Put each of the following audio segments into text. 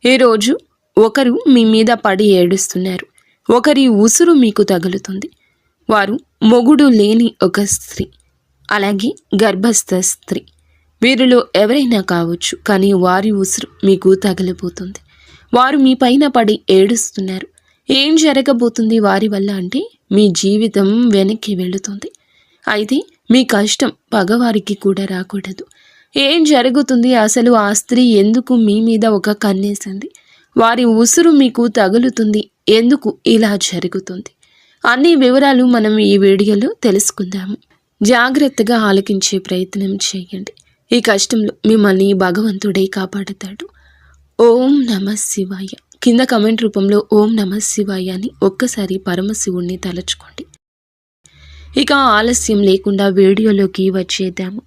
ఈరోజు ఒకరు మీ మీద పడి ఏడుస్తున్నారు. ఒకరి ఉసురు మీకు తగులుతుంది. వారు మొగుడు లేని ఒక స్త్రీ, అలాగే గర్భస్థ స్త్రీ. వీరిలో ఎవరైనా కావచ్చు, కానీ వారి ఉసురు మీకు తగిలిపోతుంది. వారు మీ పైన పడి ఏడుస్తున్నారు. ఏం జరగబోతుంది వారి వల్ల అంటే మీ జీవితం వెనక్కి వెళుతుంది. అయితే మీ కష్టం పగవారికి కూడా రాకూడదు. ఏం జరుగుతుంది అసలు? ఆ స్త్రీ ఎందుకు మీ మీద ఒక కన్నేసింది? వారి ఉసురు మీకు తగులుతుంది. ఎందుకు ఇలా జరుగుతుంది? అన్ని వివరాలు మనం ఈ వీడియోలో తెలుసుకుందాము. జాగ్రత్తగా ఆలకించే ప్రయత్నం చేయండి. ఈ కష్టంలో మిమ్మల్ని భగవంతుడే కాపాడుతాడు. ఓం నమః శివాయ. కింద కమెంట్ రూపంలో ఓం నమః శివాయ అని ఒక్కసారి పరమశివుణ్ణి తలుచుకోండి. ఇక ఆలస్యం లేకుండా వీడియోలోకి వచ్చేద్దాము.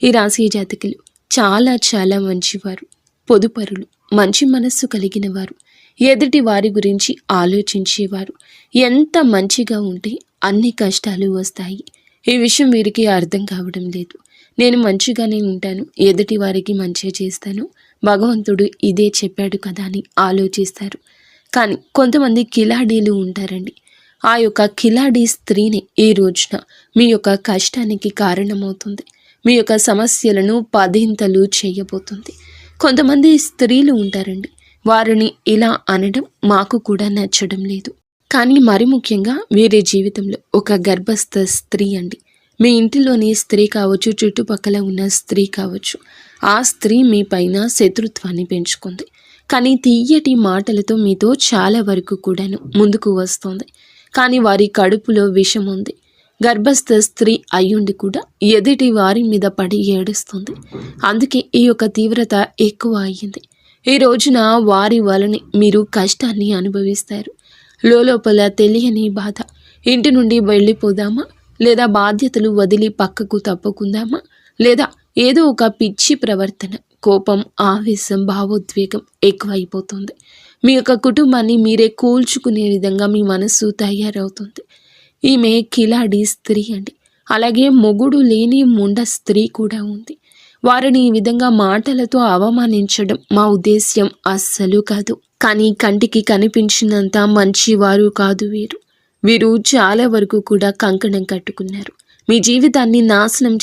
ఈ రాశి జాతకులు చాలా మంచివారు, పొదుపరులు, మంచి మనస్సు కలిగిన వారు, ఎదుటి వారి గురించి ఆలోచించేవారు. ఎంత మంచిగా ఉంటే అన్ని కష్టాలు వస్తాయి. ఈ విషయం వీరికి అర్థం కావడం లేదు. నేను మంచిగానే ఉంటాను, ఎదుటి వారికి మంచి చేస్తాను, భగవంతుడు ఇదే చెప్పాడు కదా అని ఆలోచిస్తారు. కానీ కొంతమంది కిలాడీలు ఉంటారండి. ఆ యొక్క కిలాడీ స్త్రీని ఈ రోజున మీ యొక్క కష్టానికి కారణమవుతుంది. మీ యొక్క సమస్యలను పదింతలు చేయబోతుంది. కొంతమంది స్త్రీలు ఉంటారండి, వారిని ఇలా అనడం మాకు కూడా నచ్చడం లేదు. కానీ మరి ముఖ్యంగా వీరి జీవితంలో ఒక గర్భస్థ స్త్రీ అండి. మీ ఇంటిలోని స్త్రీ కావచ్చు, చుట్టుపక్కల ఉన్న స్త్రీ కావచ్చు, ఆ స్త్రీ మీ పైన శత్రుత్వాన్ని పెంచుకుంది. కానీ తీయటి మాటలతో మీతో చాలా వరకు కూడాను ముందుకు వస్తుంది. కానీ వారి కడుపులో విషం ఉంది. గర్భస్థ స్త్రీ అయ్యుండి కూడా ఎదుటి వారి మీద పడి ఏడుస్తుంది. అందుకే ఈ యొక్క తీవ్రత ఎక్కువ అయ్యింది. ఈ రోజున వారి వలన మీరు కష్టాన్ని అనుభవిస్తారు. లోపల తెలియని బాధ. ఇంటి నుండి వెళ్ళిపోదామా, లేదా బాధ్యతలు వదిలి పక్కకు తప్పుకుందామా, లేదా ఏదో ఒక పిచ్చి ప్రవర్తన, కోపం, ఆవేశం, భావోద్వేగం ఎక్కువైపోతుంది. మీ యొక్క కుటుంబాన్ని మీరే కూల్చుకునే విధంగా మీ మనసు తయారవుతుంది. ఈమె కిలాడి స్త్రీ అండి. అలాగే మొగుడు లేని ముండ స్త్రీ కూడా ఉంది. వారిని ఈ విధంగా మాటలతో అవమానించడం మా ఉద్దేశ్యం అస్సలు కాదు. కానీ కంటికి కనిపించినంత మంచివారు కాదు వీరు. వీరు చాలా వరకు కూడా కంకణం కట్టుకున్నారు. మీ జీవితాన్ని నాశనం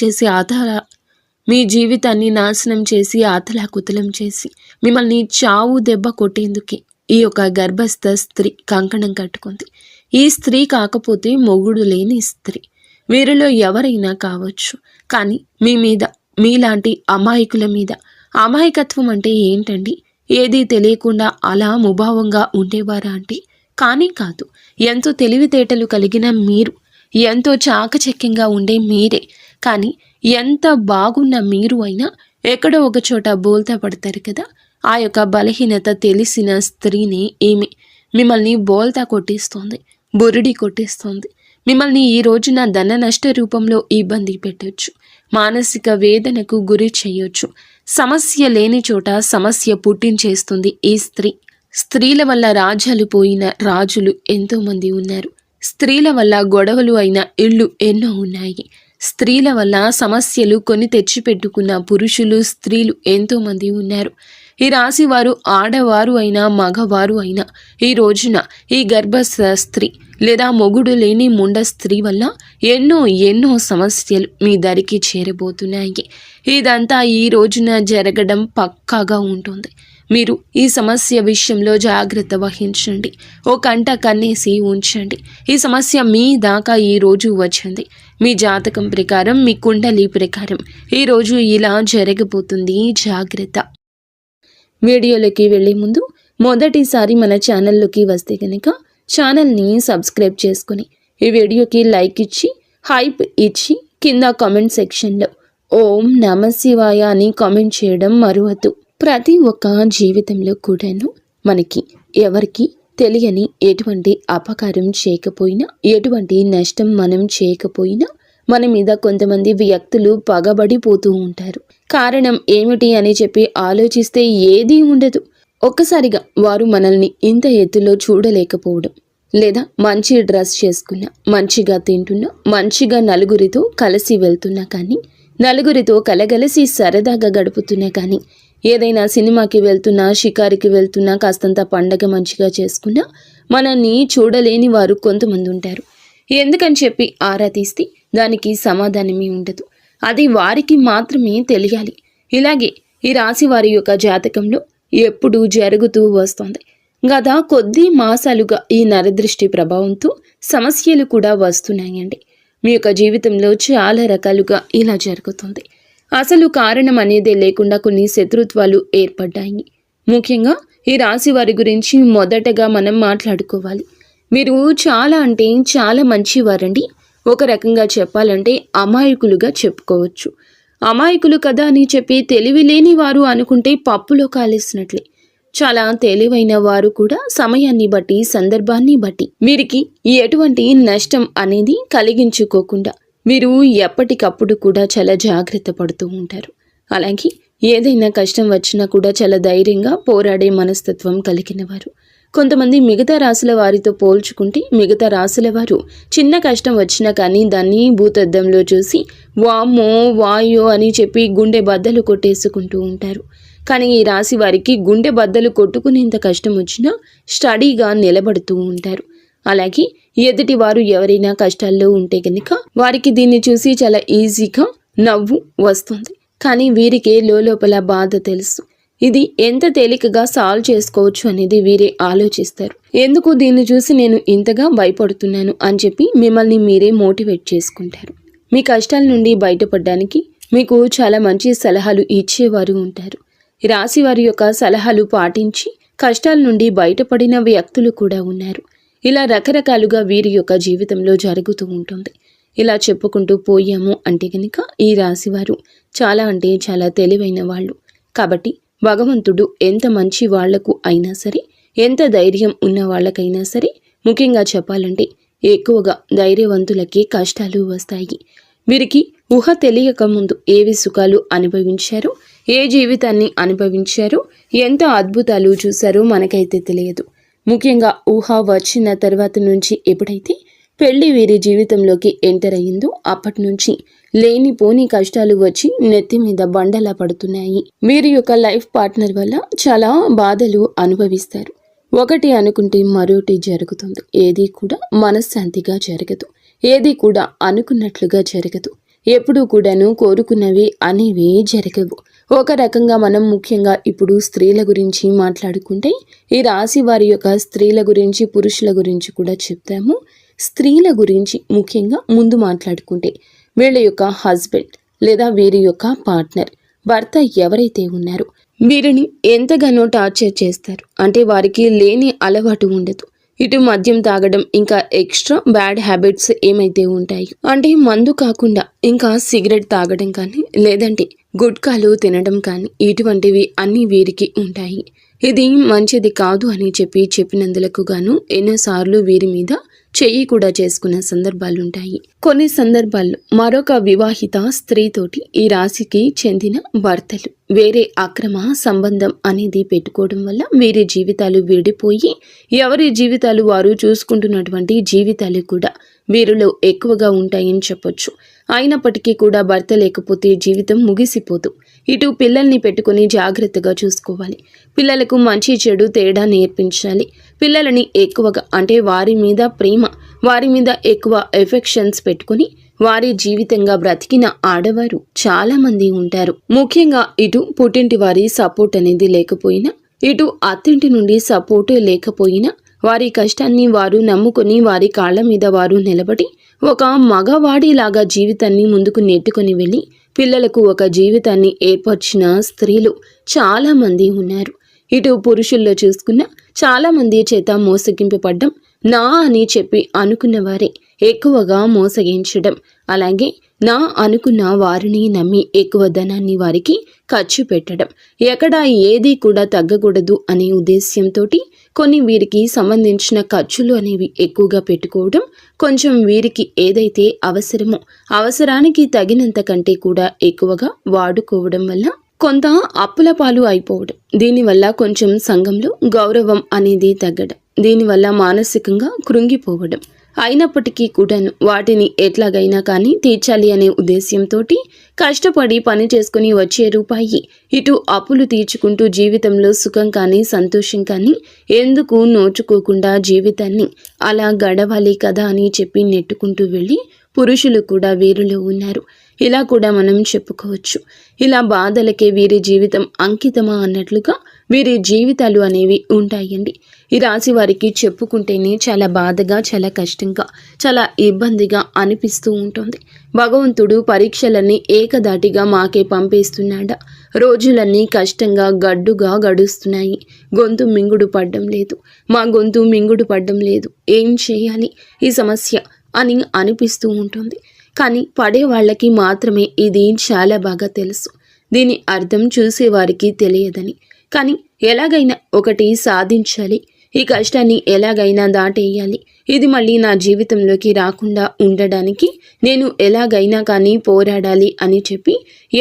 చేసి ఆతలాకుతలం చేసి మిమ్మల్ని చావు దెబ్బ కొట్టేందుకే ఈ యొక్క గర్భస్థ స్త్రీ కంకణం కట్టుకుంది. ఈ స్త్రీ కాకపోతే మొగుడు లేని స్త్రీ. వీరిలో ఎవరైనా కావచ్చు. కానీ మీ మీద, మీలాంటి అమాయకుల మీద, అమాయకత్వం అంటే ఏంటండి? ఏదీ తెలియకుండా అలా ముభావంగా ఉండేవారా అంటే కానీ కాదు. ఎంతో తెలివితేటలు కలిగిన మీరు, ఎంతో చాకచక్యంగా ఉండే మీరే, కానీ ఎంత బాగున్న మీరు అయినా ఎక్కడో ఒక చోట బోల్తా పడతారు కదా. ఆ యొక్క బలహీనత తెలిసిన స్త్రీని ఈమె మిమ్మల్ని బోల్తా కొట్టిస్తోంది, బురిడి కొట్టిస్తోంది. మిమ్మల్ని ఈ రోజున ధన నష్ట రూపంలో ఇబ్బంది పెట్టొచ్చు, మానసిక వేదనకు గురి చేయొచ్చు. సమస్య లేని చోట సమస్య పుట్టించేస్తుంది ఈ స్త్రీ. స్త్రీల వల్ల రాజ్యాలు పోయిన రాజులు ఎంతోమంది ఉన్నారు. స్త్రీల వల్ల గొడవలు అయిన ఇళ్ళు ఎన్నో ఉన్నాయి. స్త్రీల వల్ల సమస్యలు కొని తెచ్చిపెట్టుకున్న పురుషులు, స్త్రీలు ఎంతోమంది ఉన్నారు. ఈ రాశి వారు ఆడవారు అయినా మగవారు అయినా ఈ రోజున ఈ గర్భస్థ స్త్రీ లేదా మొగుడు లేని ముండ స్త్రీ వల్ల ఎన్నో సమస్యలు మీ దరికి చేరబోతున్నాయి. ఇదంతా ఈ రోజున జరగడం పక్కాగా ఉంటుంది. మీరు ఈ సమస్య విషయంలో జాగ్రత్త వహించండి. ఓ కంట కన్నేసి ఉంచండి. ఈ సమస్య మీ దాకా ఈ రోజు వచ్చింది. మీ జాతకం ప్రకారం, మీ కుండలి ప్రకారం ఈరోజు ఇలా జరగబోతుంది. జాగ్రత్త. వీడియోలోకి వెళ్ళే ముందు మొదటిసారి మన ఛానల్లోకి వస్తే కనుక ఛానల్ని సబ్స్క్రైబ్ చేసుకుని ఈ వీడియోకి లైక్ ఇచ్చి, హైప్ ఇచ్చి, కింద కామెంట్ సెక్షన్లో ఓం నమః శివాయ అని కామెంట్ చేయడం మరువద్దు. ప్రతి ఒక్క జీవితంలో కూడాను మనకి ఎవరికి తెలియని ఎటువంటి అపకారం చేయకపోయినా, ఎటువంటి నష్టం మనం చేయకపోయినా మన మీద కొంతమంది వ్యక్తులు పగబడిపోతూ ఉంటారు. కారణం ఏమిటి అని చెప్పి ఆలోచిస్తే ఏదీ ఉండదు. ఒక్కసారిగా వారు మనల్ని ఇంత ఎత్తులో చూడలేకపోవడం, లేదా మంచి డ్రెస్ చేసుకున్నా, మంచిగా తింటున్నా, మంచిగా నలుగురితో కలిసి వెళ్తున్నా కానీ, నలుగురితో కలగలిసి సరదాగా గడుపుతున్నా కానీ ఏదైనా సినిమాకి వెళ్తున్నా, షికారికి వెళ్తున్నా, కాస్తంత పండగ మంచిగా చేసుకున్నా మనల్ని చూడలేని వారు కొంతమంది ఉంటారు. ఎందుకని చెప్పి ఆరా తీస్తే దానికి సమాధానమే ఉండదు. అది వారికి మాత్రమే తెలియాలి. ఇలాగే ఈ రాశి వారి యొక్క జాతకంలో ఎప్పుడూ జరుగుతూ వస్తోంది. గత కొద్ది మాసాలుగా ఈ నరదృష్టి ప్రభావంతో సమస్యలు కూడా వస్తున్నాయండి. మీ యొక్క జీవితంలో చాలా రకాలుగా ఇలా జరుగుతుంది. అసలు కారణం అనేదే లేకుండా కొన్ని శత్రుత్వాలు ఏర్పడ్డాయి. ముఖ్యంగా ఈ రాశి వారి గురించి మొదటగా మనం మాట్లాడుకోవాలి. మీరు చాలా అంటే చాలా మంచివారండి. ఒక రకంగా చెప్పాలంటే అమాయకులుగా చెప్పుకోవచ్చు. అమాయకులు కదా అని చెప్పి తెలివి లేని వారు అనుకుంటే పప్పులో కాలేసినట్లే. చాలా తెలివైన వారు కూడా సమయాన్ని బట్టి, సందర్భాన్ని బట్టి వీరికి ఎటువంటి నష్టం అనేది కలిగించుకోకుండా మీరు ఎప్పటికప్పుడు కూడా చాలా జాగ్రత్త పడుతూ ఉంటారు. అలాగే ఏదైనా కష్టం వచ్చినా కూడా చాలా ధైర్యంగా పోరాడే మనస్తత్వం కలిగిన వారు. కొంతమంది మిగతా రాశుల వారితో పోల్చుకుంటే మిగతా రాశుల వారు చిన్న కష్టం వచ్చినా కానీ దాన్ని భూతద్దంలో చూసి వామ్మో వాయో అని చెప్పి గుండె బద్దలు కొట్టేసుకుంటూ ఉంటారు. కానీ ఈ రాశి వారికి గుండె బద్దలు కొట్టుకునేంత కష్టం వచ్చినా స్టడీగా నిలబడుతూ ఉంటారు. అలాగే ఎదుటి వారు ఎవరైనా కష్టాల్లో ఉంటే కనుక వారికి దీన్ని చూసి చాలా ఈజీగా నవ్వు వస్తుంది. కానీ వీరికే లోపల బాధ తెలుసు. ఇది ఎంత తేలికగా సాల్వ్ చేసుకోవచ్చు అనేది వీరే ఆలోచిస్తారు. ఎందుకు దీన్ని చూసి నేను ఇంతగా భయపడుతున్నాను అని చెప్పి మిమ్మల్ని మీరే మోటివేట్ చేసుకుంటారు. మీ కష్టాల నుండి బయటపడడానికి మీకు చాలా మంచి సలహాలు ఇచ్చేవారు ఉంటారు. రాశి వారి యొక్క సలహాలు పాటించి కష్టాల నుండి బయటపడిన వ్యక్తులు కూడా ఉన్నారు. ఇలా రకరకాలుగా వీరి యొక్క జీవితంలో జరుగుతూ ఉంటుంది. ఇలా చెప్పుకుంటూ పోయాము అంటే కనుక ఈ రాశివారు చాలా అంటే చాలా తెలివైన వాళ్ళు. కాబట్టి భగవంతుడు ఎంత మంచి వాళ్లకు అయినా సరే, ఎంత ధైర్యం ఉన్న వాళ్ళకైనా సరే, ముఖ్యంగా చెప్పాలంటే ఎక్కువగా ధైర్యవంతులకి కష్టాలు వస్తాయి. వీరికి ఊహ తెలియక ముందు ఏవి సుఖాలు అనుభవించారో, ఏ జీవితాన్ని అనుభవించారో, ఎంత అద్భుతాలు చూశారో మనకైతే తెలియదు. ముఖ్యంగా ఊహ వచ్చిన తర్వాత నుంచి ఎప్పుడైతే పెళ్లి వీరి జీవితంలోకి ఎంటర్ అయ్యిందో అప్పటి నుంచి లేనిపోని కష్టాలు వచ్చి నెత్తి మీద బండలా పడుతున్నాయి. వీరి యొక్క లైఫ్ పార్ట్నర్ వల్ల చాలా బాధలు అనుభవిస్తారు. ఒకటి అనుకుంటే మరొకటి జరుగుతుంది. ఏది కూడా మనశ్శాంతిగా జరగదు. ఏది కూడా అనుకున్నట్లుగా జరగదు. ఎప్పుడూ కూడాను కోరుకున్నవి అనేవి జరగవు. ఒక రకంగా మనం ముఖ్యంగా ఇప్పుడు స్త్రీల గురించి మాట్లాడుకుంటే ఈ రాశి వారి యొక్క స్త్రీల గురించి, పురుషుల గురించి కూడా చెప్తాము. స్త్రీల గురించి ముఖ్యంగా ముందు మాట్లాడుకుంటే వీళ్ళ యొక్క హస్బెండ్ లేదా వీరి యొక్క పార్ట్నర్, భర్త ఎవరైతే ఉన్నారో వీరిని ఎంతగానో టార్చర్ చేస్తారు. అంటే వారికి లేని అలవాటు ఉండదు. ఇటు మద్యం తాగడం, ఇంకా ఎక్స్ట్రా బ్యాడ్ హ్యాబిట్స్ ఏమైతే ఉంటాయో, అంటే మందు కాకుండా ఇంకా సిగరెట్ తాగడం కానీ, లేదంటే గుట్కాలు తినడం కానీ, ఇటువంటివి అన్నీ వీరికి ఉంటాయి. ఇది మంచిది కాదు అని చెప్పినందులకు గాను ఎన్నోసార్లు వీరి మీద చెయ్యి కూడా చేసుకున్న సందర్భాలుంటాయి. కొన్ని సందర్భాల్లో మరొక వివాహిత స్త్రీతోటి ఈ రాశికి చెందిన భర్తలు వేరే అక్రమ సంబంధం అనేది పెట్టుకోవడం వల్ల వీరి జీవితాలు విడిపోయి ఎవరి జీవితాలు వారు చూసుకుంటున్నటువంటి జీవితాలు కూడా వీరిలో ఎక్కువగా ఉంటాయని చెప్పొచ్చు. అయినప్పటికీ కూడా భర్త లేకపోతే జీవితం ముగిసిపోదు. ఇటు పిల్లల్ని పెట్టుకుని జాగ్రత్తగా చూసుకోవాలి. పిల్లలకు మంచి చెడు తేడా నేర్పించాలి. పిల్లలని ఎక్కువగా అంటే వారి మీద ప్రేమ, వారి మీద ఎక్కువ ఎఫెక్షన్స్ పెట్టుకుని వారి జీవితంగా బ్రతికిన ఆడవారు చాలా మంది ఉంటారు. ముఖ్యంగా ఇటు పుట్టింటి వారి సపోర్ట్ అనేది లేకపోయినా, ఇటు అత్తింటి నుండి సపోర్ట్ లేకపోయినా వారి కష్టాన్ని వారు నమ్ముకొని వారి కాళ్ళ మీద వారు నిలబడి ఒక మగవాడిలాగా జీవితాన్ని ముందుకు నెట్టుకొని వెళ్ళి పిల్లలకు ఒక జీవితాన్ని ఏర్పరిచిన స్త్రీలు చాలా మంది ఉన్నారు. ఇటు పురుషుల్లో చూసుకున్న చాలా మంది చేత మోసగింపబడ్డం, నా అని చెప్పి అనుకున్న వారే ఎక్కువగా మోసగించడం, అలాగే నా అనుకున్న వారిని నమ్మి ఎక్కువ ధనాన్ని వారికి ఖర్చు పెట్టడం, ఎక్కడ ఏది కూడా తగ్గకూడదు అనే ఉద్దేశ్యంతో కొన్ని వీరికి సంబంధించిన ఖర్చులు అనేవి ఎక్కువగా పెట్టుకోవడం, కొంచెం వీరికి ఏదైతే అవసరమో అవసరానికి తగినంత కంటే కూడా ఎక్కువగా వాడుకోవడం వల్ల కొంత అప్పుల పాలు అయిపోవడం, దీనివల్ల కొంచెం సంఘంలో గౌరవం అనేది తగ్గడం, దీనివల్ల మానసికంగా కృంగిపోవడం, అయినప్పటికీ కూడాను వాటిని ఎట్లాగైనా కానీ తీర్చాలి అనే ఉద్దేశ్యంతో కష్టపడి పని చేసుకుని వచ్చే రూపాయి ఇటు అప్పులు తీర్చుకుంటూ జీవితంలో సుఖం కానీ సంతోషం కానీ ఎందుకు నోచుకోకుండా జీవితాన్ని అలా గడవాలి కదా అని చెప్పి నెట్టుకుంటూ వెళ్ళి పురుషులు కూడా వీరిలో ఉన్నారు. ఇలా కూడా మనం చెప్పుకోవచ్చు. ఇలా బాధలకే వీరి జీవితం అంకితమా అన్నట్లుగా వీరి జీవితాలు అనేవి ఉంటాయండి. ఈ రాశి వారికి చెప్పుకుంటేనే చాలా బాధగా, చాలా కష్టంగా, చాలా ఇబ్బందిగా అనిపిస్తూ ఉంటుంది. భగవంతుడు పరీక్షలన్నీ ఏకదాటిగా మాకే పంపేస్తున్నాడా? రోజులన్నీ కష్టంగా గడ్డుగా గడుస్తున్నాయి. గొంతు మింగుడు పడ్డం లేదు, మా గొంతు మింగుడు పడ్డం లేదు, ఏం చేయాలి ఈ సమస్య అని అనిపిస్తూ ఉంటుంది. కానీ పడే వాళ్ళకి మాత్రమే ఇది చాలా బాగా తెలుసు. దీని అర్థం చూసేవారికి తెలియదని. కానీ ఎలాగైనా ఒకటి సాధించాలి, ఈ కష్టాన్ని ఎలాగైనా దాటేయాలి, ఇది మళ్ళీ నా జీవితంలోకి రాకుండా ఉండడానికి నేను ఎలాగైనా కానీ పోరాడాలి అని చెప్పి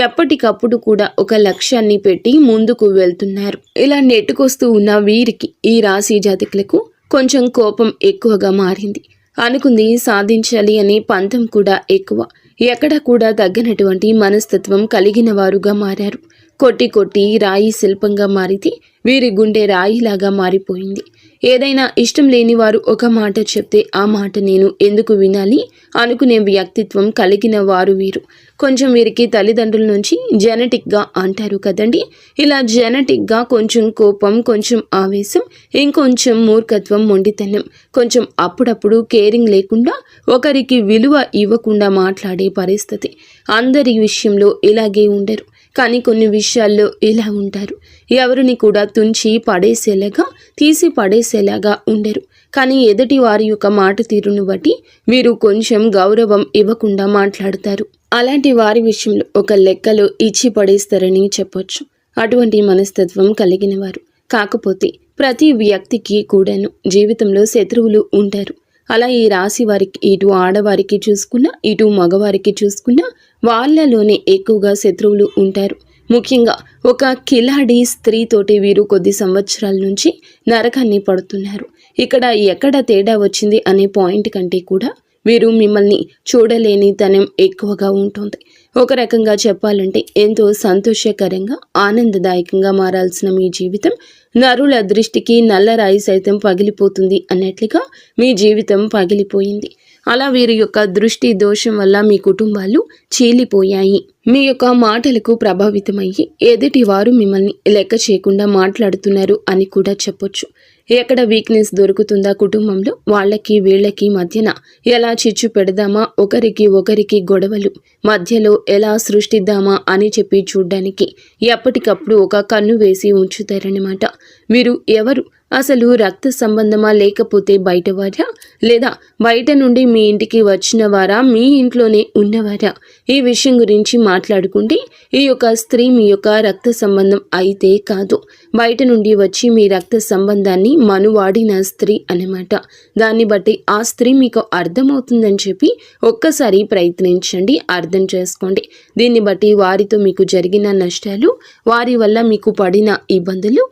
ఎప్పటికప్పుడు కూడా ఒక లక్ష్యాన్ని పెట్టి ముందుకు వెళ్తున్నారు. ఇలా నెట్టుకొస్తూ ఉన్న వీరికి, ఈ రాశి జాతకులకు కొంచెం కోపం ఎక్కువగా మారింది. అనుకుంది సాధించాలి అనే పంతం కూడా ఎక్కువ. ఎక్కడ కూడా తగ్గనటువంటి మనస్తత్వం కలిగిన వారుగా మారారు. కొట్టి కొట్టి రాయి శిల్పంగా మారితే వీరి గుండె రాయిలాగా మారిపోయింది. ఏదైనా ఇష్టం లేని వారు ఒక మాట చెప్తే ఆ మాట నేను ఎందుకు వినాలి అనుకునే వ్యక్తిత్వం కలిగిన వారు వీరు. కొంచెం వీరికి తల్లిదండ్రుల నుంచి జెనెటిక్గా అంటారు కదండి. ఇలా జెనెటిక్గా కొంచెం కోపం, కొంచెం ఆవేశం, ఇంకొంచెం మూర్ఖత్వం, మొండితనం, కొంచెం అప్పుడప్పుడు కేరింగ్ లేకుండా ఒకరికి విలువ ఇవ్వకుండా మాట్లాడే పరిస్థితి. అందరి విషయంలో ఇలాగే ఉండరు, కానీ కొన్ని విషయాల్లో ఇలా ఉంటారు. ఎవరిని కూడా తుంచి పడేసేలాగా, తీసి పడేసేలాగా ఉండరు. కానీ ఎదుటి వారి యొక్క మాట తీరును బట్టి మీరు కొంచెం గౌరవం ఇవ్వకుండా మాట్లాడతారు. అలాంటి వారి విషయంలో ఒక లెక్కలో ఇచ్చి పడేస్తారని చెప్పొచ్చు. అటువంటి మనస్తత్వం కలిగిన వారు. కాకపోతే ప్రతి వ్యక్తికి కూడాను జీవితంలో శత్రువులు ఉంటారు. అలా ఈ రాశి వారికి, ఇటు ఆడవారికి చూసుకున్నా, ఇటు మగవారికి చూసుకున్నా వాళ్ళలోనే ఎక్కువగా శత్రువులు ఉంటారు. ముఖ్యంగా ఒక కిలాడి స్త్రీతోటి వీరు కొద్ది సంవత్సరాల నుంచి నరకాన్ని పడుతున్నారు. ఇక్కడ ఎక్కడ తేడా వచ్చింది అనే పాయింట్ కంటే కూడా వీరు మిమ్మల్ని చూడలేని తనం ఎక్కువగా ఉంటుంది. ఒక రకంగా చెప్పాలంటే ఎంతో సంతోషకరంగా, ఆనందదాయకంగా మారాల్సిన మీ జీవితం నరుల దృష్టికి నల్లరాయి సైతం పగిలిపోతుంది అన్నట్లుగా మీ జీవితం పగిలిపోయింది. అలా వీరి యొక్క దృష్టి దోషం వల్ల మీ కుటుంబాలు చీలిపోయాయి. మీ యొక్క మాటలకు ప్రభావితమయ్యి ఎదుటి వారు మిమ్మల్ని లెక్క చేయకుండా మాట్లాడుతున్నారు అని కూడా చెప్పొచ్చు. ఎక్కడ వీక్నెస్ దొరుకుతుందా కుటుంబంలో, వాళ్ళకి వీళ్ళకి మధ్యన ఎలా చిచ్చు పెడదామా, ఒకరికి గొడవలు మధ్యలో ఎలా సృష్టిద్దామా అని చెప్పి చూడ్డానికి ఎప్పటికప్పుడు ఒక కన్ను వేసి ఉంచుతారన్నమాట. మీరు ఎవరు? అసలు రక్త సంబంధమా, లేకపోతే బయటవారా, లేదా బయట నుండి మీ ఇంటికి వచ్చిన వారా, మీ ఇంట్లోనే ఉన్నవారా? ఈ విషయం గురించి మాట్లాడుకుంటే ఈ యొక్క స్త్రీ మీ యొక్క రక్త సంబంధం అయితే కాదు, బయట నుండి వచ్చి మీ రక్త సంబంధాన్ని మనువాడిన స్త్రీ అన్నమాట. దాన్ని బట్టి ఆ స్త్రీ మీకు అర్థమవుతుందని చెప్పి ఒక్కసారి ప్రయత్నించండి, అర్థం చేసుకోండి. దీన్ని బట్టి వారితో మీకు జరిగిన నష్టాలు, వారి వల్ల మీకు పడిన ఇబ్బందులు,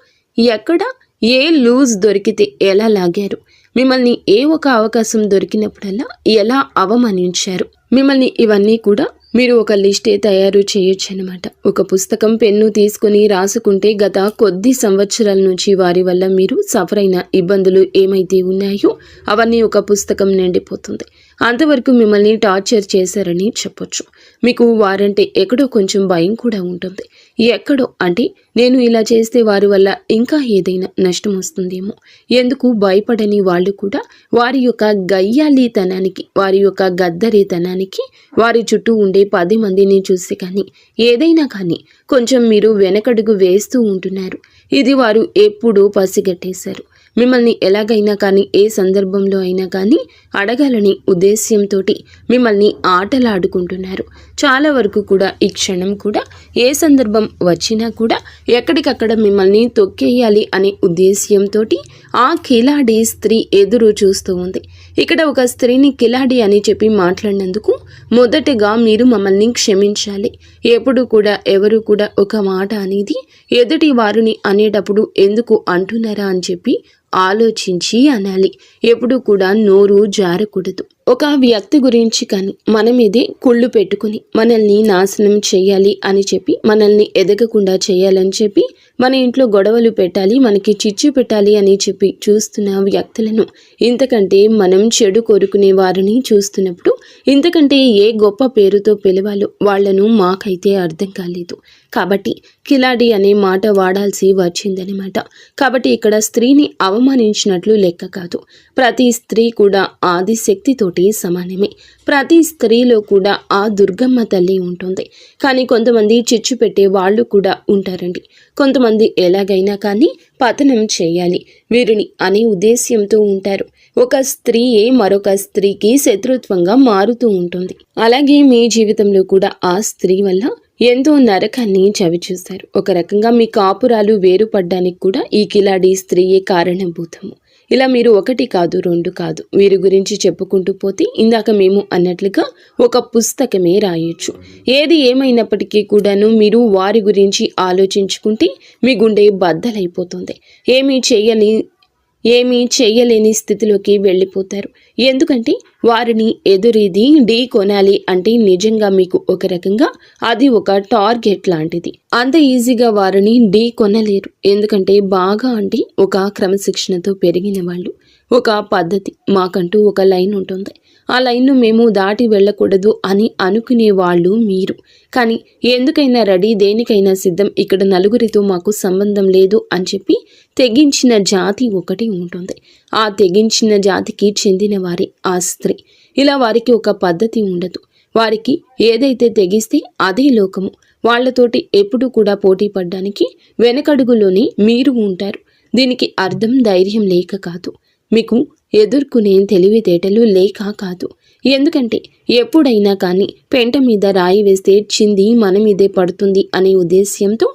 ఎక్కడ ఏ లూజ్ దొరికితే ఎలా లాగారు, మిమ్మల్ని ఏ ఒక అవకాశం దొరికినప్పుడల్లా ఎలా అవమానించారు, మిమ్మల్ని ఇవన్నీ కూడా మీరు ఒక లిస్టే తయారు చేయొచ్చు అనమాట. ఒక పుస్తకం, పెన్ను తీసుకుని రాసుకుంటే గత కొద్ది సంవత్సరాల నుంచి వారి వల్ల మీరు సఫర్ అయిన ఇబ్బందులు ఏమైతే ఉన్నాయో అవన్నీ ఒక పుస్తకం నిండిపోతుంది. అంతవరకు మిమ్మల్ని టార్చర్ చేశారని చెప్పొచ్చు. మీకు వారంటే ఎక్కడో కొంచెం భయం కూడా ఉంటుంది. ఎక్కడో అంటే నేను ఇలా చేస్తే వారి వల్ల ఇంకా ఏదైనా నష్టం వస్తుందేమో, ఎందుకు భయపడని వాళ్ళు కూడా వారి యొక్క గయ్యాలీతనానికి, వారి యొక్క గద్దరితనానికి వారి చుట్టూ ఉండే 10 మందిని చూసి కానీ ఏదైనా కానీ కొంచెం మీరు వెనకడుగు వేస్తూ ఉంటున్నారు. ఇది వారు ఎప్పుడూ పసిగట్టేశారు. మిమ్మల్ని ఎలాగైనా కానీ, ఏ సందర్భంలో అయినా కానీ అడగాలని ఉద్దేశ్యంతో మిమ్మల్ని ఆటలాడుకుంటున్నారు. చాలా వరకు కూడా ఈ క్షణం కూడా ఏ సందర్భం వచ్చినా కూడా ఎక్కడికక్కడ మిమ్మల్ని తొక్కేయాలి అనే ఉద్దేశ్యంతో ఆ కిలాడి స్త్రీ ఎదురు చూస్తూ ఉంది. ఇక్కడ ఒక స్త్రీని కిలాడి అని చెప్పి మాట్లాడినందుకు మొదటగా మీరు మమ్మల్ని క్షమించాలి. ఎప్పుడు కూడా ఎవరు కూడా ఒక మాట అనేది ఎదుటి వారిని అనేటప్పుడు ఎందుకు అంటున్నారా అని చెప్పి ఆలోచించి అనాలి. ఎప్పుడు కూడా నోరు జారకూడదు. ఒక వ్యక్తి గురించి కానీ మన మీదే కుళ్ళు పెట్టుకుని మనల్ని నాశనం చేయాలి అని చెప్పి, మనల్ని ఎదగకుండా చేయాలని చెప్పి, మన ఇంట్లో గొడవలు పెట్టాలి, మనకి చిచ్చు పెట్టాలి అని చెప్పి చూస్తున్న వ్యక్తులను, ఇంతకంటే మనం చెడు కోరుకునే వారిని చూస్తున్నప్పుడు ఇంతకంటే ఏ గొప్ప పేరుతో పిలవాలో వాళ్లను మాకైతే అర్థం కాలేదు. కాబట్టి కిలాడి అనే మాట వాడాల్సి వచ్చిందనమాట. కాబట్టి ఇక్కడ స్త్రీని అవమానించినట్లు లెక్క కాదు. ప్రతి స్త్రీ కూడా ఆదిశక్తితోటి సమానమే. ప్రతి స్త్రీలో కూడా ఆ దుర్గమ్మ తల్లి ఉంటుంది. కానీ కొంతమంది చిచ్చు పెట్టే వాళ్ళు కూడా ఉంటారండి. కొంతమంది ఎలాగైనా కానీ పతనం చేయాలి వీరిని అనే ఉద్దేశ్యంతో ఉంటారు. ఒక స్త్రీయే మరొక స్త్రీకి శత్రుత్వంగా మారుతూ ఉంటుంది. అలాగే మీ జీవితంలో కూడా ఆ స్త్రీ వల్ల ఎంతో నరకాన్ని చవిచూస్తారు. ఒక రకంగా మీ కాపురాలు వేరుపడ్డానికి కూడా ఈ కిలాడి స్త్రీయే కారణభూతము. ఇలా మీరు ఒకటి కాదు, రెండు కాదు, వీరి గురించి చెప్పుకుంటూ పోతే ఇందాక మేము అన్నట్లుగా ఒక పుస్తకమే రాయొచ్చు. ఏది ఏమైనప్పటికీ కూడాను మీరు వారి గురించి ఆలోచించుకుంటే మీ గుండె బద్దలైపోతుంది. ఏమీ చేయలేని స్థితిలోకి వెళ్ళిపోతారు. ఎందుకంటే వారిని ఎదురీది ఢీ కొనాలి అంటే నిజంగా మీకు ఒక రకంగా అది ఒక టార్గెట్ లాంటిది. అంత ఈజీగా వారిని ఢీ కొనలేరు. ఎందుకంటే బాగా అంటే ఒక క్రమశిక్షణతో పెరిగిన వాళ్ళు, ఒక పద్ధతి, మాకంటూ ఒక లైన్ ఉంటుంది. ఆ లైన్ను మేము దాటి వెళ్ళకూడదు అని అనుకునే వాళ్ళు మీరు. కానీ ఎందుకైనా రెడీ, దేనికైనా సిద్ధం, ఇక్కడ నలుగురితో మాకు సంబంధం లేదు అని చెప్పి తెగించిన జాతి ఒకటి ఉంటుంది. ఆ తెగించిన జాతికి చెందిన వారి ఆ స్త్రీ. ఇలా వారికి ఒక పద్ధతి ఉండదు. వారికి ఏదైతే తెగిస్తే అదే లోకము. వాళ్లతోటి ఎప్పుడు కూడా పోటీ పడ్డానికి వెనకడుగులోనే మీరు ఉంటారు. దీనికి అర్థం ధైర్యం లేక కాదు, మీకు ఎదుర్కొనే తెలివితేటలు లేక కాదు. ఎందుకంటే ఎప్పుడైనా కానీ పెంట మీద రాయి వేస్తే చింది మన మీదే పడుతుంది అనే ఉద్దేశ్యంతో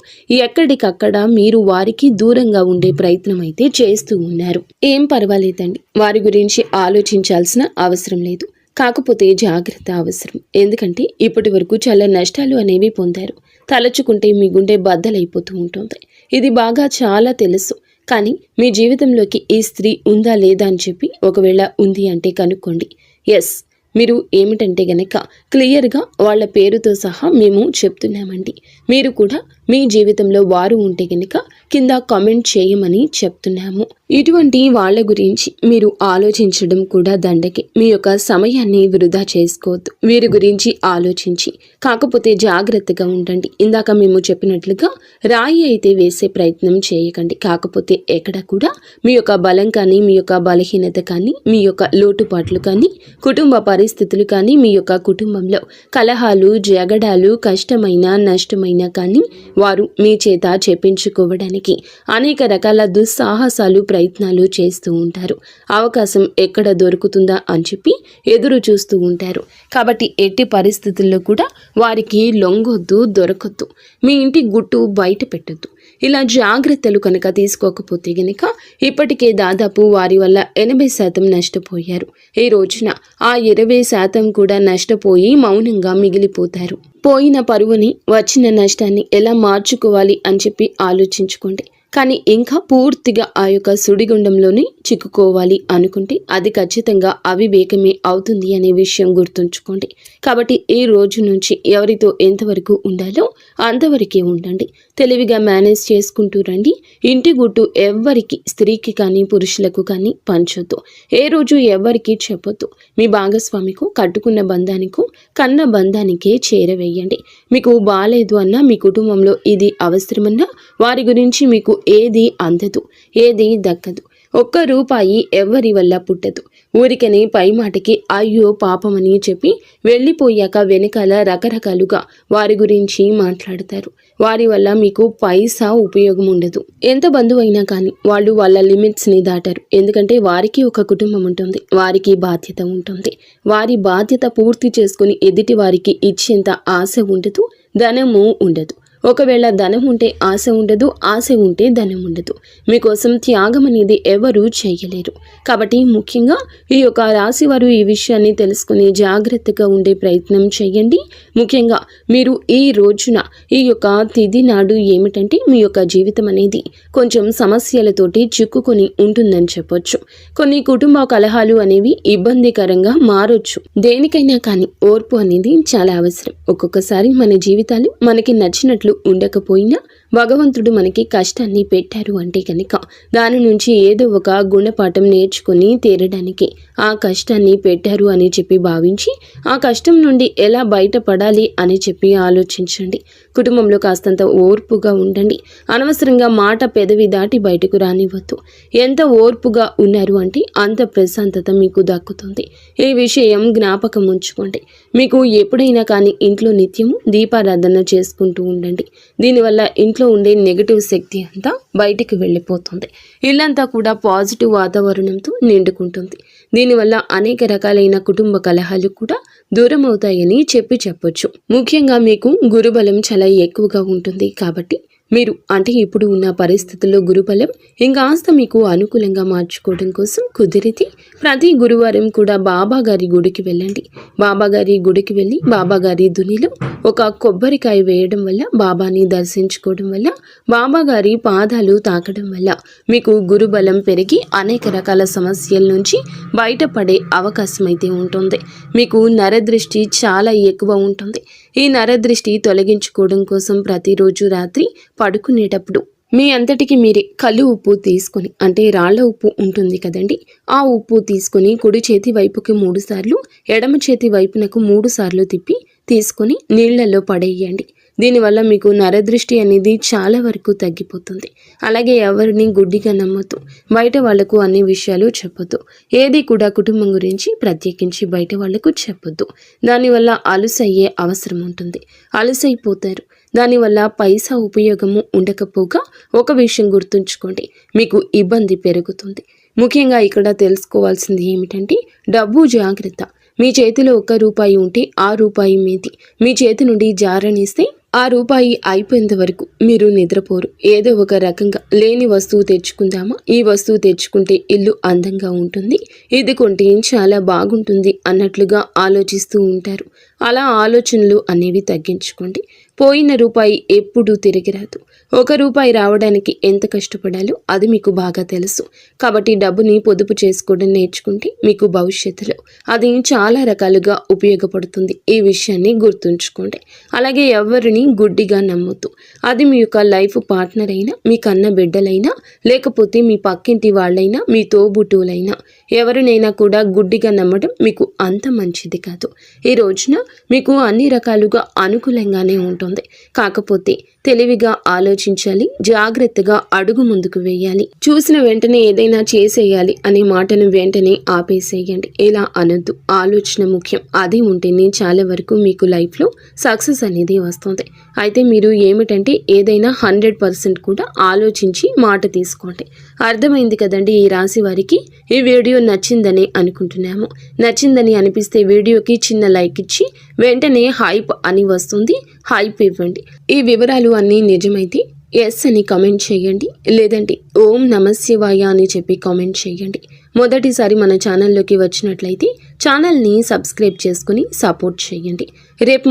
ఎక్కడికక్కడ మీరు వారికి దూరంగా ఉండే ప్రయత్నం అయితే చేస్తూ ఉన్నారు. ఏం పర్వాలేదండి, వారి గురించి ఆలోచించాల్సిన అవసరం లేదు. కాకపోతే జాగ్రత్త అవసరం. ఎందుకంటే ఇప్పటి వరకు చాలా నష్టాలు అనేవి పొందారు. తలచుకుంటే మీ గుండె బద్దలైపోతూ ఉంటుంది. ఇది బాగా చాలా తెలుసు. కానీ మీ జీవితంలోకి ఈ స్త్రీ ఉందా లేదా అని చెప్పి ఒకవేళ ఉంది అంటే కనుక్కోండి. ఎస్, మీరు ఏమిటంటే గనక క్లియర్గా వాళ్ళ పేరుతో సహా మేము చెప్తున్నామండి. మీరు కూడా మీ జీవితంలో వారు ఉంటే గనక కింద కామెంట్ చేయమని చెప్తున్నాము. ఇటువంటి వాళ్ళ గురించి మీరు ఆలోచించడం కూడా దండకే. మీ యొక్క సమయాన్ని వృధా చేసుకోవద్దు వీరి గురించి ఆలోచించి. కాకపోతే జాగ్రత్తగా ఉండండి. ఇందాక మేము చెప్పినట్లుగా రాయి అయితే వేసే ప్రయత్నం చేయకండి. కాకపోతే ఎక్కడ కూడా మీ యొక్క బలం కానీ, మీ యొక్క బలహీనత కానీ, మీ యొక్క లోటుపాట్లు కానీ, కుటుంబ పరిస్థితులు కానీ, మీ యొక్క కుటుంబంలో కలహాలు, జగడాలు, కష్టమైన నష్టమైన కానీ వారు మీ చేత చెప్పించుకోవడానికి అనేక రకాల దుస్సాహసాలు, ప్రయత్నాలు చేస్తూ ఉంటారు. అవకాశం ఎక్కడ దొరుకుతుందా అని చెప్పి ఎదురు చూస్తూ ఉంటారు. కాబట్టి ఎట్టి పరిస్థితుల్లో కూడా వారికి లొంగొద్దు, దొరకొద్దు. మీ ఇంటి గుట్టు బయట పెట్టొద్దు. ఇలా జాగ్రత్తలు కనుక తీసుకోకపోతే గనక ఇప్పటికే దాదాపు వారి వల్ల 80% నష్టపోయారు. ఈ రోజున ఆ 20% కూడా నష్టపోయి మౌనంగా మిగిలిపోతారు. పోయిన పరువుని, వచ్చిన నష్టాన్ని ఎలా మార్చుకోవాలి అని చెప్పి ఆలోచించుకోండి. కానీ ఇంకా పూర్తిగా ఆ యొక్క సుడిగుండంలోనే చిక్కుకోవాలి అనుకుంటే అది ఖచ్చితంగా అవివేకమే అవుతుంది అనే విషయం గుర్తుంచుకోండి. కాబట్టి ఈ రోజు నుంచి ఎవరితో ఎంతవరకు ఉండాలో అంతవరకే ఉండండి. తెలివిగా మేనేజ్ చేసుకుంటూ రండి. ఇంటి గుట్టు ఎవ్వరికి, స్త్రీకి కానీ పురుషులకు కానీ పంచొద్దు. ఏ రోజు ఎవ్వరికి చెప్పొద్దు. మీ భాగస్వామికు, కట్టుకున్న బంధానికో, కన్న బంధానికే చేరవేయండి. మీకు బాలేదు అన్నా, మీ కుటుంబంలో ఇది అవసరమన్నా వారి గురించి మీకు ఏది అందదు, ఏది దక్కదు. ఒక్క రూపాయి ఎవ్వరి వల్ల పుట్టదు. ఊరికనే పై మాటకి అయ్యో పాపమని చెప్పి వెళ్ళిపోయాక వెనకాల రకరకాలుగా వారి గురించి మాట్లాడతారు. వారి వల్ల మీకు పైసా ఉపయోగం ఉండదు. ఎంత బంధువైనా కానీ వాళ్ళు వాళ్ళ లిమిట్స్ని దాటారు. ఎందుకంటే వారికి ఒక కుటుంబం ఉంటుంది, వారికి బాధ్యత ఉంటుంది. వారి బాధ్యత పూర్తి చేసుకుని ఎదుటి వారికి ఇచ్చేంత ఆశ ఉండదు, ధనము ఉండదు. ఒకవేళ ధనం ఉంటే ఆశ ఉండదు, ఆశ ఉంటే ధనం ఉండదు. మీకోసం త్యాగం అనేది ఎవరూ చేయలేరు. కాబట్టి ముఖ్యంగా ఈ యొక్క రాశి వారు ఈ విషయాన్ని తెలుసుకుని జాగ్రత్తగా ఉండే ప్రయత్నం చేయండి. ముఖ్యంగా మీరు ఈ రోజున ఈ యొక్క తిథి నాడు ఏమిటంటే మీ యొక్క జీవితం అనేది కొంచెం సమస్యలతోటి చిక్కుకొని ఉంటుందని చెప్పొచ్చు. కొన్ని కుటుంబ కలహాలు అనేవి ఇబ్బందికరంగా మారొచ్చు. దేనికైనా కానీ ఓర్పు అనేది చాలా అవసరం. ఒక్కొక్కసారి మన జీవితాలు మనకి నచ్చినట్లు ఉండకపోయినా భగవంతుడు మనకి కష్టాన్ని పెట్టారు అంటే కనుక దాని నుంచి ఏదో ఒక గుణపాఠం నేర్చుకుని తీరడానికి ఆ కష్టాన్ని పెట్టారు అని చెప్పి భావించి ఆ కష్టం నుండి ఎలా బయటపడాలి అని చెప్పి ఆలోచించండి. కుటుంబంలో కాస్తంత ఓర్పుగా ఉండండి. అనవసరంగా మాట పెదవి దాటి బయటకు రానివ్వద్దు. ఎంత ఓర్పుగా ఉన్నారు అంటే అంత ప్రశాంతత మీకు దక్కుతుంది. ఈ విషయం జ్ఞాపకం ఉంచుకోండి. మీకు ఎప్పుడైనా కానీ ఇంట్లో నిత్యము దీపారాధన చేసుకుంటూ ఉండండి. దీనివల్ల ఇంట్లో ఉండే నెగటివ్ శక్తి అంతా బయటికి వెళ్ళిపోతుంది. ఇల్లంతా కూడా పాజిటివ్ వాతావరణంతో నిండుకుంటుంది. దీనివల్ల అనేక రకాలైన కుటుంబ కలహాలు కూడా దూరం అవుతాయని చెప్పొచ్చు. ముఖ్యంగా మీకు గురుబలం చాలా ఎక్కువగా ఉంటుంది. కాబట్టి మీరు అంటే ఇప్పుడు ఉన్న పరిస్థితుల్లో గురుబలం ఇంకాస్త మీకు అనుకూలంగా మార్చుకోవడం కోసం కుదిరితే ప్రతి గురువారం కూడా బాబాగారి గుడికి వెళ్ళండి. బాబాగారి గుడికి వెళ్ళి బాబాగారి దునిలో ఒక కొబ్బరికాయ వేయడం వల్ల, బాబాని దర్శించుకోవడం వల్ల, బాబాగారి పాదాలు తాకడం వల్ల మీకు గురుబలం పెరిగి అనేక రకాల సమస్యల నుంచి బయటపడే అవకాశం అయితే ఉంటుంది. మీకు నరదృష్టి చాలా ఎక్కువ ఉంటుంది. ఈ నరదృష్టి తొలగించుకోవడం కోసం ప్రతిరోజు రాత్రి పడుకునేటప్పుడు మీ అంతటికి మీరే కళ్ళు ఉప్పు తీసుకొని, అంటే రాళ్ల ఉప్పు ఉంటుంది కదండి, ఆ ఉప్పు తీసుకొని కుడి చేతి వైపుకి 3 సార్లు, ఎడమ చేతి వైపునకు 3 సార్లు తిప్పి తీసుకొని నీళ్లలో పడేయండి. దీనివల్ల మీకు నరదృష్టి అనేది చాలా వరకు తగ్గిపోతుంది. అలాగే ఎవరిని గుడ్డిగా నమ్మొద్దు. బయట వాళ్లకు అన్ని విషయాలు చెప్పొద్దు. ఏది కూడా కుటుంబం గురించి ప్రత్యేకించి బయట వాళ్లకు చెప్పొద్దు. దానివల్ల అలుసయ్యే అవసరం ఉంటుంది. అలుసైపోతారు. దానివల్ల పైసా ఉపయోగము ఉండకపోగా ఒక విషయం గుర్తుంచుకోండి, మీకు ఇబ్బంది పెరుగుతుంది. ముఖ్యంగా ఇక్కడ తెలుసుకోవాల్సింది ఏమిటంటే డబ్బు జాగ్రత్త. మీ చేతిలో 1 రూపాయి ఉంటే ఆ రూపాయి మీది. మీ చేతి నుండి జారనిస్తే ఆ రూపాయి అయిపోయేంత వరకు మీరు నిద్రపోరు. ఏదో ఒక రకంగా లేని వస్తువు తెచ్చుకుందామా, ఈ వస్తువు తెచ్చుకుంటే ఇల్లు అందంగా ఉంటుంది, ఇది కొంటే చాలా బాగుంటుంది అన్నట్లుగా ఆలోచిస్తూ ఉంటారు. అలా ఆలోచనలు అనేవి తగ్గించుకోండి. పోయిన రూపాయి ఎప్పుడూ తిరిగి రాదు. 1 రూపాయి రావడానికి ఎంత కష్టపడాలో అది మీకు బాగా తెలుసు. కాబట్టి డబ్బుని పొదుపు చేసుకోవడం నేర్చుకుంటే మీకు భవిష్యత్తులో అది చాలా రకాలుగా ఉపయోగపడుతుంది. ఈ విషయాన్ని గుర్తుంచుకోండి. అలాగే ఎవరిని గుడ్డిగా నమ్మొద్దు. అది మీ యొక్క లైఫ్ పార్ట్నర్ అయినా, మీ కన్న బిడ్డలైనా, లేకపోతే మీ పక్కింటి వాళ్ళైనా, మీ తోబుట్టువులైనా, ఎవరినైనా కూడా గుడ్డిగా నమ్మడం మీకు అంత మంచిది కాదు. ఈ రోజున మీకు అన్ని రకాలుగా అనుకూలంగానే ఉంటుంది. కాకపోతే తెలివిగా ఆలోచించాలి, జాగ్రత్తగా అడుగు ముందుకు వేయాలి. చూసిన వెంటనే ఏదైనా చేసేయాలి అనే మాటను వెంటనే ఆపేసేయండి. ఇలా అనొద్దు. ఆలోచన ముఖ్యం. అది ఉంటేనే చాలా వరకు మీకు లైఫ్లో సక్సెస్ అనేది వస్తుంది. అయితే మీరు ఏమిటంటే ఏదైనా 100% కూడా ఆలోచించి మాట తీసుకోండి. అర్థమైంది కదండి ఈ రాశి వారికి. ఈ వీడియో నచ్చిందని అనుకుంటున్నాము. నచ్చిందని అనిపిస్తే వీడియోకి చిన్న లైక్ ఇచ్చి వెంటనే హైప్ అని వస్తుంది, హైప్ ఇవ్వండి. ఈ వివరాలు అన్నీ నిజమైతే ఎస్ అని కామెంట్ చేయండి. లేదంటే ఓం నమశివాయ అని చెప్పి కామెంట్ చేయండి. మొదటిసారి మన ఛానల్లోకి వచ్చినట్లయితే ఛానల్ని సబ్స్క్రైబ్ చేసుకుని సపోర్ట్ చేయండి. రేపు